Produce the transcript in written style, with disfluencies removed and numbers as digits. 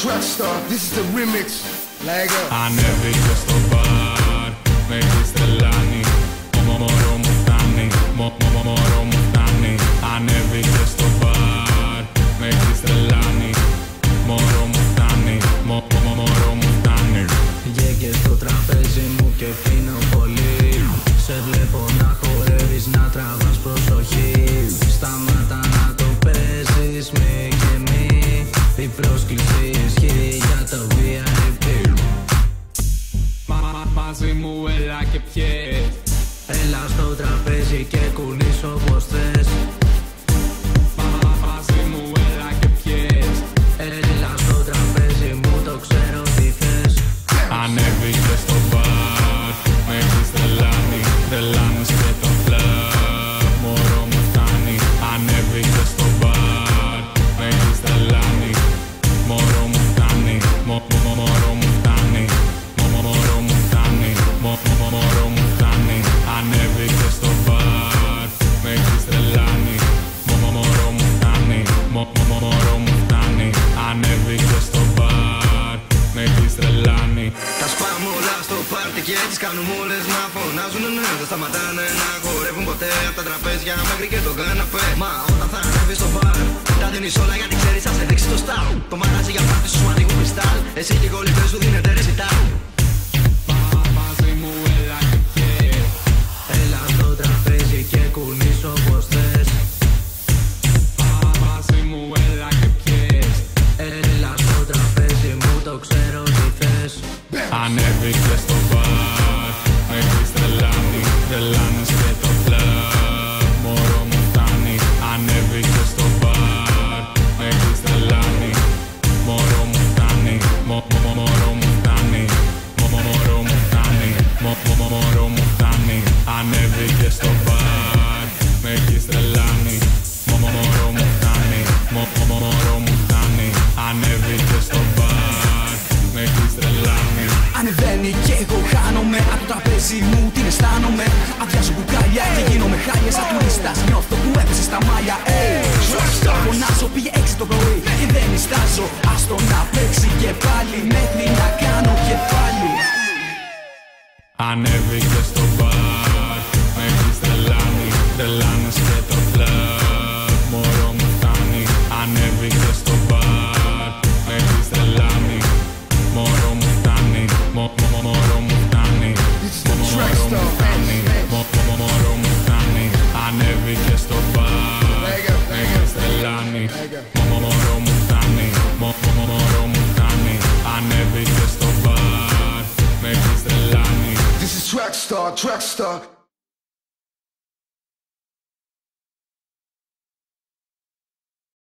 Trackstar, this is the remix. Λέγω. Ανέβηκε στο μπαρ, με έχεις τρελάνει. Μωρό μου φτάνει, μωρό μου φτάνει. Ανέβηκε στο μπαρ, με έχεις τρελάνει. Μωρό μου φτάνει, μωρό μου φτάνει. Βγήκες στο τραπέζι μου και πίνω πολύ. Σε βλέπω να χορεύεις, να τραβάς προσοχή. Σταμάτα να το παίζεις, μη και μη. Η πρόσκληση ισχύει για το VIP. Μαζί μου έλα και πιες. Έλα στο τραπέζι και κουνείς όπως θες. Μαζί μου έλα και πιες. Έλα στο τραπέζι μου, το ξέρω τι θες. Ανέβηκε στο μπαρ, με έχεις τρελάνει. Τρελάνεις και το κλαμπ, μωρό μου φτάνει. Ανέβηκε στο μπαρ, με έχεις τρελάνει. Μωρό μου φτάνει, μωρό μου φτάνει. Μωρό μου φτάνει, μωρό μου φτάνει. Ανέβηκε στο μπαρ, με έχεις τρελάνει. Μωρό μου φτάνει, μωρό μου φτάνει. Ανέβηκε στο μπαρ, με έχεις τρελάνει. Τα σπάμε όλα στο πάρτι και τις κάνουμε όλες να φωνάζουν. Ναι, δεν σταματάνε να χορεύουν ποτέ από τα τραπέζια μέχρι και τον καναπέ. Μα όταν θα ανέβεις στο μπαρ, τα δίνεις όλα γιατί ξέρεις θα σε δείξει το στυλ. Το μαράζι για πάρτι σου ανοίγουν κρυστάλ. Εσύ και οι κολλητές σου δίνετε ρεσιτάλ. Μαζί μου έλα και πιες. Έλα στο τραπέζι και κουνείς όπως θες. Μαζί μου έλα και πιες. Έλα στο τραπέζι μου, το ξέρω τι θες. Ανέβηκε στο μπαρ, με έχεις τρελάνει. Τρελάνεις και το κλαμπ, μωρό μου φτάνει. Ανέβηκε στο μπαρ, με έχεις τρελάνει. Μωρό μου φτάνει, μωρό μου φτάνει. Μωρό μου φτάνει, μωρό μου φτάνει. Ανέβηκε στο μπαρ, με έχεις τρελάνει. Μωρό μου φτάνει, μωρό μου φτάνει. Ανέβηκε στο μπαρ, με έχεις τρελάνει. Ανεβαίνει κι εγώ χάνομαι. Από το τραπέζι μου την αισθάνομαι. Αδειάζω μπουκάλια και γίνομαι χάλια. Σαν τουρίστας νιώθω που έπεσε στα μάλια. Φωνάζω πήγε 6 το πρωί και δεν νιστάζω. Άστο να παίξει και πάλι μέχρι να κάνω κεφάλι. Ανέβηκε στο μπαρ, με έχεις τρελάνει. Τρελάνεις και το κλαμπ, μωρό μου φτάνει. Ανέβηκε στο μπαρ, με έχεις τρελάνει. Μωρό μου φτάνει, μωρό μου φτάνει. Μωρό μου φτάνει, μωρό μου φτάνει. Ανέβηκε στο μπαρ, με έχεις τρελάνει. Μωρό μου φτάνει, μωρό μου φτάνει. Ανέβηκε στο μπαρ, με έχεις τρελάνει. This is Trackstar, Trackstar.